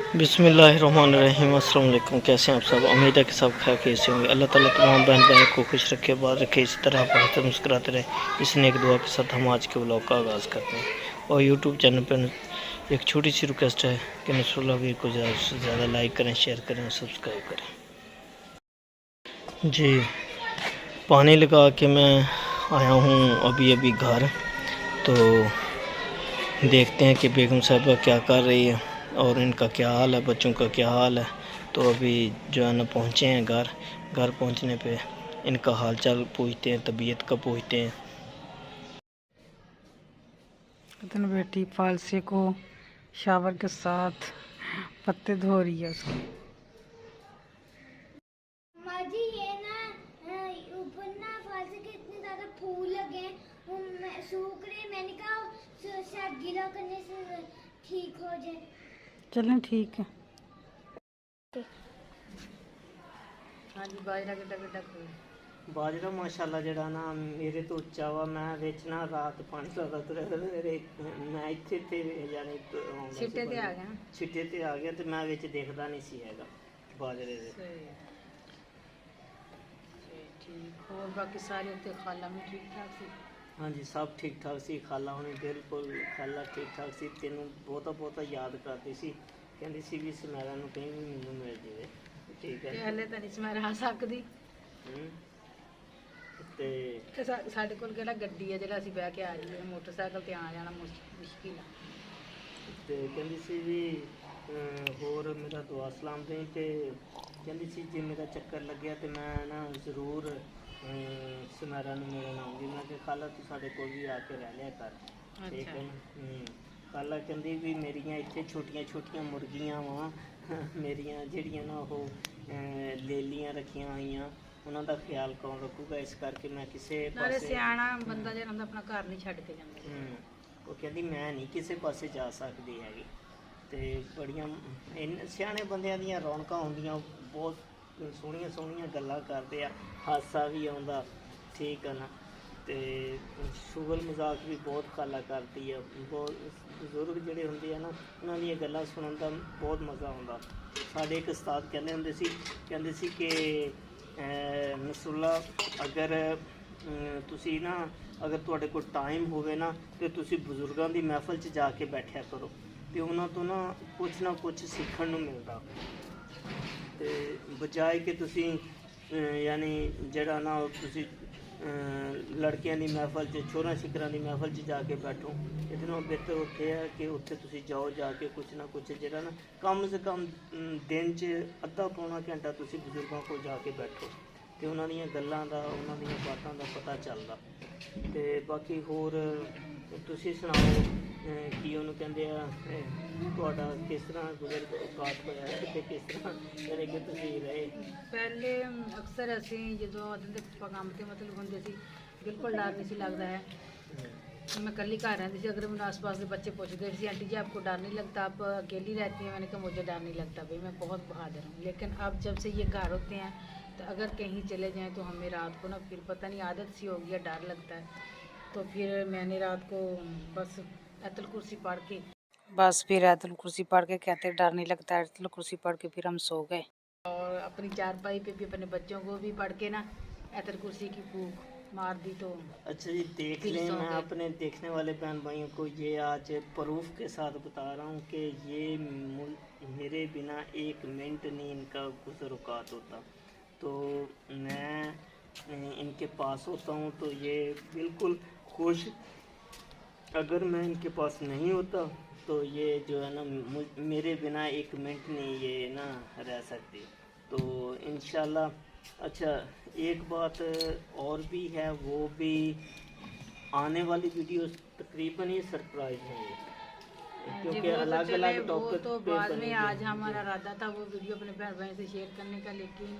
बिस्मिल्लाहिर्रहमानिर्रहीम। अस्सलाम वालेकुम। कैसे हैं आप सब? उम्मीद है कि सब खैर कैसे होंगे। अल्लाह ताला तमाम बहन भाई को खुश रखे, बात रखे, इसी तरह पढ़ते मुस्कुराते रहे। इस नेक दुआ के साथ हम आज के व्लॉग का आगाज़ करते हैं। और यूट्यूब चैनल पर एक छोटी सी रिक्वेस्ट है कि नसरुल्लाह वीर को ज़्यादा से ज़्यादा लाइक करें, शेयर करें और सब्सक्राइब करें। जी, पानी लगा के मैं आया हूँ अभी अभी घर। तो देखते हैं कि बेगम साहिबा क्या कर रही है और इनका क्या हाल है, बच्चों का क्या हाल है। तो अभी जो है ना पहुँचे हैं घर पहुँचने पे इनका हाल चाल पूछते हैं, तबीयत का पूछते हैं। बेटी फालसे को शावर के साथ पत्ते धो रही है उसके। जी ये ना ऊपर ना फालसे के इतने ज्यादा फूल लगे हैं, वो सूख रहे। मैंने कहा शायद गीला करने से ठीक हो जाए। चलें ठीक है। हाँ जी, बाजरा बाजरा माशाल्लाह जड़ा ना मेरे तो उच्चा वा, मैं विच ना रात पानी लादा तुरया मेरे मैं इत्थे ते यानी छिट्टे ते आ गया छिट्टे ते आ गया ते मैं विच देखदा नहीं सी हैगा बाजरे दे। ठीक। और बाकी सारे उत्ते खाला में ठीक ठाक सी? हाँ जी, सब ठीक ठाक सी। खाला होनी बिल्कुल खाला ठीक ठाक सी। तेनों बहुता याद करती सी, कहती सी भी समैरा नूं कहीं भी मैनूं मिल जाए। ठीक है, हले तो नहीं समैरा आ सकदी ते साडे कोल केड़ा गड्डी है जेड़ा असीं बह के आ जाइए, मोटरसाइकिल ते आ जाना मुश्किल है। ते कहती सी भी होर मेरा दुआ सलाम दें। ते कहती सी जे मेरा चक्कर लग्या तो मैं ना जरूर समैरा नूं मिलण आऊँगी। मैं कि खाला तू साडे कोल भी आके रह लिया कर। ठीक है ना। खाला कहती भी मेरियां इत्थे छोटियां मुर्गियां वां मेरियां ਜਿਹੜੀਆਂ ना ਉਹ लेलियां रखियां होईयां, ਉਹਨਾਂ ਦਾ ਖਿਆਲ ਕੌਣ ਰੱਖੂਗਾ। ਇਸ ਕਰਕੇ ਮੈਂ ਕਿਸੇ ਨਾਲੇ ਸਿਆਣਾ ਬੰਦਾ ਜਿਹੜਾ ਹੁੰਦਾ ਆਪਣਾ ਘਰ ਨਹੀਂ ਛੱਡ ਕੇ ਜਾਂਦਾ। ਉਹ ਕਹਿੰਦੀ ਮੈਂ ਨਹੀਂ ਕਿਸੇ ਪਾਸੇ ਜਾ ਸਕਦੀ ਹੈਗੀ। ਤੇ ਬੜੀਆਂ ਸਿਆਣੇ ਬੰਦਿਆਂ ਦੀਆਂ ਰੌਣਕਾਂ ਹੁੰਦੀਆਂ, ਬਹੁਤ ਸੋਹਣੀਆਂ ਗੱਲਾਂ ਕਰਦੇ ਆ, ਹਾਸਾ ਵੀ ਆਉਂਦਾ। ਠੀਕ ਆ ਨਾ। ਤੇ ਸ਼ੁਗਲ ਮਜ਼ਾਕ ਵੀ ਬਹੁਤ ਖਾਲਾ ਕਰਦੀ ਆ। ਬਹੁਤ ਬਜ਼ੁਰਗ ਜਿਹੜੇ ਹੁੰਦੇ ਆ ਨਾ, ਉਹਨਾਂ ਦੀਆਂ ਗੱਲਾਂ ਸੁਣਨ ਦਾ ਬਹੁਤ ਮਜ਼ਾ ਆਉਂਦਾ। ਸਾਡੇ ਇੱਕ ਉਸਤਾਦ ਕਹਿੰਦੇ ਸੀ ਕਿ ਨਸਰੁੱਲਾ ਅਗਰ ਤੁਸੀਂ ਨਾ ਅਗਰ ਤੁਹਾਡੇ ਕੋਲ ਟਾਈਮ ਹੋਵੇ ਨਾ ਤੇ ਤੁਸੀਂ ਬਜ਼ੁਰਗਾਂ ਦੀ ਮਹਿਫਲ 'ਚ ਜਾ ਕੇ ਬੈਠਿਆ ਕਰੋ ਤੇ ਉਹਨਾਂ ਤੋਂ ਨਾ ਕੁਛ ਸਿੱਖਣ ਨੂੰ ਮਿਲਦਾ। ਤੇ ਬਜਾਏ ਕਿ ਤੁਸੀਂ ਯਾਨੀ ਜਿਹੜਾ ਨਾ ਤੁਸੀਂ ਲੜਕਿਆਂ ਦੀ ਮਹਿਫਲ 'ਚ, ਛੋਰਾਂ ਛਿਕਰਾਂ ਦੀ ਮਹਿਫਲ 'ਚ ਜਾ ਕੇ ਬੈਠੋ। ਇਹਦੇ ਨਾਲੋਂ ਬਿਹਤਰ ਉੱਥੇ ਹੈ ਕਿ ਉੱਥੇ ਤੁਸੀਂ ਜਾਓ, ਜਾ ਕੇ ਕੁਛ ਨਾ ਕੁਛ ਜਿਹੜਾ ਨਾ ਕਮ ਸੇ ਕਮ ਦਿਨ 'ਚ ਅੱਧਾ ਪੌਣਾ ਘੰਟਾ ਤੁਸੀਂ ਬਜ਼ੁਰਗਾਂ ਕੋਲ ਜਾ ਕੇ ਬੈਠੋ ਤੇ ਉਹਨਾਂ ਦੀਆਂ ਗੱਲਾਂ ਦਾ, ਉਹਨਾਂ ਦੀਆਂ ਬਾਤਾਂ ਦਾ ਪਤਾ ਚੱਲਦਾ। ਤੇ ਬਾਕੀ ਹੋਰ ਤੁਸੀਂ ਸੁਣਾਓ ਕੀ ਉਹਨੂੰ ਕਹਿੰਦੇ ਆ, ਤੁਹਾਡਾ ਕਿਸ ਤਰ੍ਹਾਂ ਗੁਜ਼ਰ ਔਕਾਤ ਹੋਇਆ ਕਿਤੇ, ਕਿਸ ਤਰ੍ਹਾਂ ਯਾਨੀ ਕਿ ਤੁਸੀਂ ਰਹੇ? ਪਹਿਲੇ ਅਕਸਰ ਅਸੀਂ ਜਦੋਂ ਅਦਨ ਦੇ ਪਪਾ ਕੰਮ ਤੇ ਮਤਲਬ ਹੁੰਦੇ ਸੀ, ਬਿਲਕੁਲ ਡਰ ਨਹੀਂ ਸੀ ਲੱਗਦਾ ਹੈ। मैं कल घर रहती थी, अगर मैंने आस पास के बच्चे पूछते थे आंटी जी आपको डर नहीं लगता, आप अकेली रहती हैं? मैंने कहा मुझे डर नहीं लगता भाई, मैं बहुत बहादुर हूँ। लेकिन अब जब से ये घर होते हैं तो अगर कहीं चले जाएं तो हमें रात को ना फिर पता नहीं आदत सी हो गई है, डर लगता है। तो फिर मैंने रात को बस आयतुल कुर्सी पढ़ के कहते डर नहीं लगता, आयतुल कुर्सी पढ़ के फिर हम सो गए। और अपनी चारपाई पे भी अपने बच्चों को भी पढ़ के ना आयतुल कुर्सी की फूंक मार दी। तो अच्छा जी, देख लें, मैं अपने देखने वाले बहन भाइयों को ये आज प्रूफ के साथ बता रहा हूँ कि ये मेरे बिना एक मिनट नहीं इनका गुज़र औकात होता। तो मैं इनके पास होता हूँ तो ये बिल्कुल खुश। अगर मैं इनके पास नहीं होता तो ये जो है ना मेरे बिना एक मिनट नहीं ये ना रह सकती। तो इंशाल्लाह। अच्छा, एक बात और भी है, वो भी आने वाली वीडियोस तकरीबन ही सरप्राइज होंगे क्योंकि अलग अलग टॉपिक तो बाद में आज हमारा इरादा था वो वीडियो अपने बहन भाई से शेयर करने का, लेकिन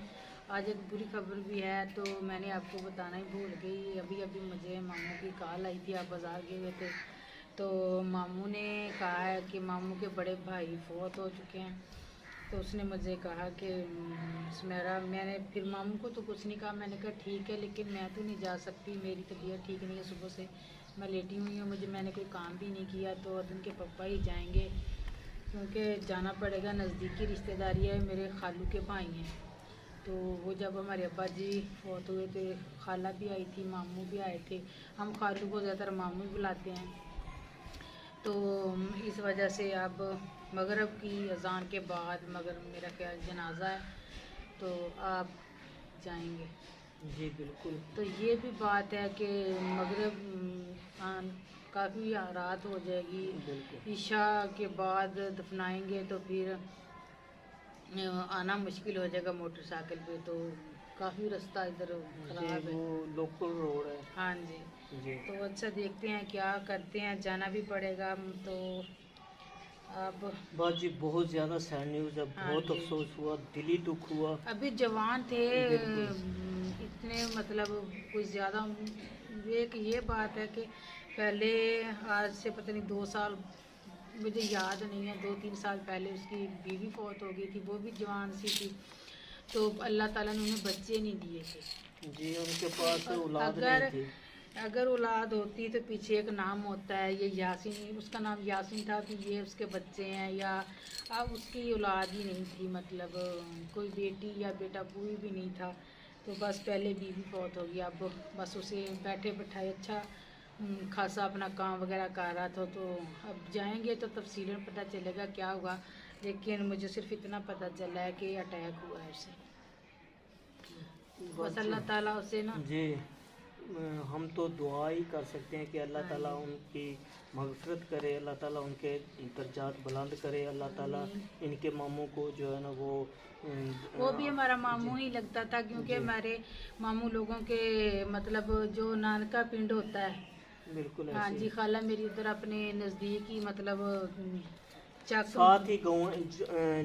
आज एक बुरी खबर भी है तो मैंने आपको बताना ही भूल गई। अभी मुझे मामू की कॉल आई थी, आप बाज़ार गए हुए थे तो मामू ने कहा है कि मामू के बड़े भाई फौत हो चुके हैं। तो उसने मुझे कहा कि मेरा, मैंने फिर मामू को तो कुछ नहीं कहा। मैंने कहा ठीक है लेकिन मैं तो नहीं जा सकती, मेरी तबीयत ठीक नहीं है, सुबह से मैं लेटी हुई हूँ, मैंने कोई काम भी नहीं किया, तो अदन के पापा ही जाएंगे। क्योंकि जाना पड़ेगा, नज़दीकी रिश्तेदारी है, मेरे खालू के भाई हैं। तो वो जब हमारे अब्बा जी फौत हुए थे, खाला भी आई थी, मामू भी आए थे। हम खालू को ज़्यादातर मामू ही बुलाते हैं। तो इस वजह से अब मगरिब की अज़ान के बाद मगर मेरा ख्याल जनाजा है, तो आप जाएंगे। जी बिल्कुल। तो ये भी बात है कि मगरिब काफ़ी रात हो जाएगी, बिल्कुल ईशा के बाद दफनाएंगे तो फिर आना मुश्किल हो जाएगा मोटरसाइकिल पे, तो काफ़ी रास्ता इधर जी, खराब है। वो लोकल रोड है। हाँ जी। जी तो अच्छा देखते हैं क्या करते हैं, जाना भी पड़ेगा। तो अब बात जी बहुत ज़्यादा सैड न्यूज़ है, हाँ बहुत जी। अफसोस हुआ, दिली दुख हुआ। अभी जवान थे, बिल्कुल। इतने मतलब कुछ ज़्यादा। एक ये बात है कि पहले, आज से पता नहीं 2 साल, मुझे याद नहीं है, 2-3 साल पहले उसकी बीवी फौत हो गई थी, वो भी जवान सी थी। तो अल्लाह ताला ने उन्हें बच्चे नहीं दिए थे। जी उनके पास औलाद अगर नहीं थी। अगर औलाद होती तो पीछे एक नाम होता है, ये यासीन, उसका नाम यासीन था, तो ये उसके बच्चे हैं, या अब उसकी औलाद ही नहीं थी, मतलब कोई बेटी या बेटा कोई भी नहीं था। तो बस पहले बीवी फौत हो गई, अब बस उसे बैठे बैठाए अच्छा खासा अपना काम वगैरह कर रहा था। तो अब जाएंगे तो तफसीलन पता चलेगा क्या हुआ, लेकिन मुझे सिर्फ इतना पता चला है कि अटैक हुआ है उसे। बस अल्लाह ताला उसे ना, जी हम तो दुआ ही कर सकते हैं कि अल्लाह हाँ ताला जी। उनकी मग़फ़िरत करे, अल्लाह ताला उनके दर्जात बुलंद करे, अल्लाह ताला आमीन। इनके मामों को जो है ना वो भी हमारा मामू जी ही लगता था, क्योंकि जी हमारे मामू लोगों के मतलब जो नानका पिंड होता है। बिल्कुल हाँ ऐसे जी, ही। खाला मेरी उधर अपने नज़दीक ही, मतलब चक साथ ही गाँव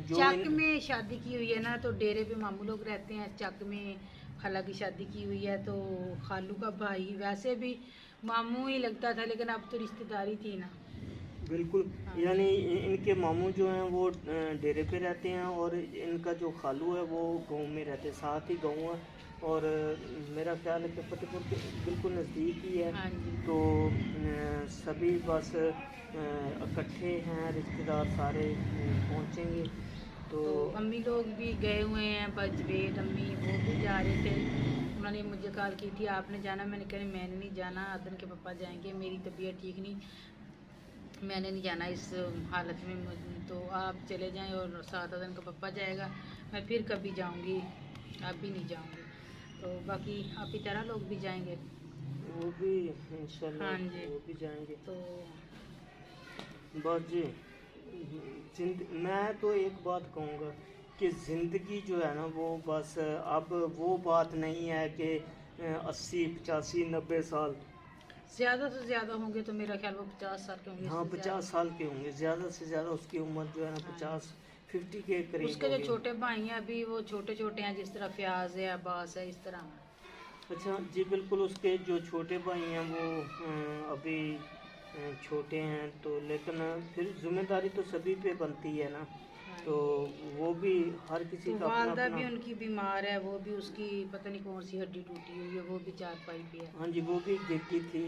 जो चक में शादी की हुई है ना, तो डेरे पे मामू लोग रहते हैं, चक में खाला की शादी की हुई है। तो खालू का भाई वैसे भी मामू ही लगता था, लेकिन अब तो रिश्तेदारी थी ना। बिल्कुल, हाँ यानी इनके मामू जो हैं वो डेरे पे रहते हैं और इनका जो खालू है वो गांव में रहते हैं, साथ ही गांव है। और मेरा ख्याल है कि फतेहपुर के बिल्कुल नज़दीक ही है। हाँ जी। तो सभी बस इकट्ठे हैं, रिश्तेदार सारे पहुंचेंगे। तो तो अम्मी लोग भी गए हुए हैं, बजबेद अम्मी वो भी जा रहे थे। उन्होंने मुझे कॉल की थी आपने जाना, मैंने कहा मैंने नहीं जाना, अदन के पापा जाएंगे, मेरी तबीयत ठीक नहीं, मैंने नहीं जाना इस हालत में। तो आप चले जाएं और साथ अदन का पापा जाएगा, मैं फिर कभी जाऊंगी, आप भी नहीं जाऊंगी। तो बाकी आप ही तरह लोग भी जाएंगे। वो भी इंशाल्लाह हाँ जी। वो भी जाएंगे। तो बस जी मैं तो एक बात कहूँगा कि ज़िंदगी जो है ना वो बस अब वो बात नहीं है कि 80, 85, 90 साल। ज़्यादा से ज़्यादा होंगे तो मेरा ख्याल वो 50 साल के होंगे, हाँ इससे 50 साल के होंगे, ज़्यादा से ज़्यादा उसकी उम्र जो है ना हाँ। 50 के करीब उसके जो होगी। छोटे भाई हैं अभी वो छोटे छोटे हैं, जिस तरह फयाज है, अब्बास है, इस तरह। अच्छा जी बिल्कुल, उसके जो छोटे भाई हैं वो अभी छोटे हैं, तो लेकिन फिर जिम्मेदारी तो सभी पे बनती है ना। तो वो भी हर किसी तो का अपना वालदा अपना। भी उनकी बीमार है, वो भी उसकी पता नहीं कौन सी हड्डी टूटी हुई है, वो भी चारपाई पे है। हाँ जी वो भी गिरती थी।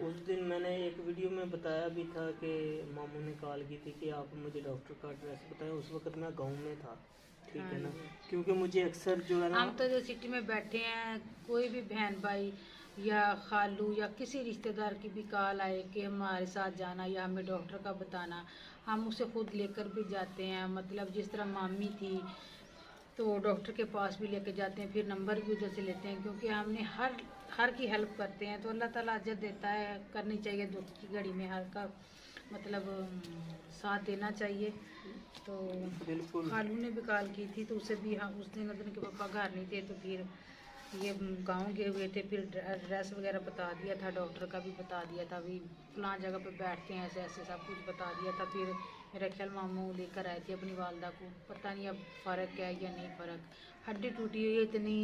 उस दिन मैंने एक वीडियो में बताया भी था कि मामू ने कॉल की थी कि आप मुझे डॉक्टर का एड्रेस बताएं। उस वक्त मैं गांव में था, ठीक है ना, हाँ जी। क्योंकि मुझे अक्सर जो है ना हम तो जो सिटी में बैठे हैं, कोई भी बहन भाई या खालू या किसी रिश्तेदार की भी कॉल आए कि हमारे साथ जाना या हमें डॉक्टर का बताना, हम उसे खुद लेकर भी जाते हैं। मतलब जिस तरह मामी थी तो डॉक्टर के पास भी लेके जाते हैं, फिर नंबर भी उधर से लेते हैं, क्योंकि हमने हर की हेल्प करते हैं। तो अल्लाह ताला अजर देता है, करनी चाहिए दुख की घड़ी में हर का मतलब साथ देना चाहिए। तो बिल्कुल खालू ने भी कॉल की थी, तो उसे भी हम उस दिन के पापा घर नहीं थे, तो फिर ये गांव गए हुए थे, फिर एड्रेस वगैरह बता दिया था, डॉक्टर का भी बता दिया था, अभी फलां जगह पे बैठते हैं, ऐसे ऐसे सब कुछ बता दिया था। फिर मेरा ख्याल मामू लेकर आए थे अपनी वालदा को, पता नहीं अब फ़र्क है या नहीं फ़र्क। हड्डी टूटी हुई है, इतनी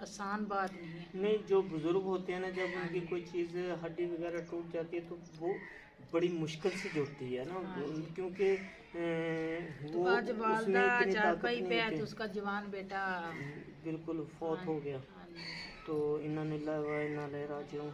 आसान बात नहीं है। नहीं, जो बुजुर्ग होते हैं ना, जब हाँ उनकी जी। कोई चीज़ हड्डी वगैरह टूट जाती है तो वो बड़ी मुश्किल से जुड़ती है ना। हाँ जी। क्योंकि तो वो आज उसमें वालदा इतनी ताकत चारपाई नहीं पे है, होती। तो उसका जवान बेटा बिल्कुल हाँ फौत हो गया। हाँ जी। तो इन्ना लिल्लाहि व इन्ना इलैहि राजिऊन।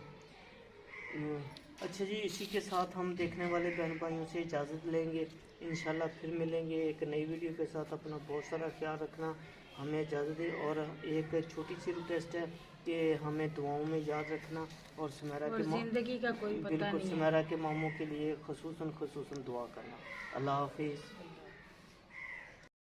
अच्छा जी, इसी के साथ हम देखने वाले बहन भाइयों से इजाज़त लेंगे। इंशाल्लाह फिर मिलेंगे एक नई वीडियो के साथ। अपना बहुत सारा ख्याल रखना, हमें इजाज़त दें। और एक छोटी सी रिक्वेस्ट है कि हमें दुआओं में याद रखना, और सुमेरा और के जिंदगी का कोई पता बिल्कुल नहीं है। सुमेरा के मामों के लिए खसूसन दुआ करना। अल्लाह हाफिज़।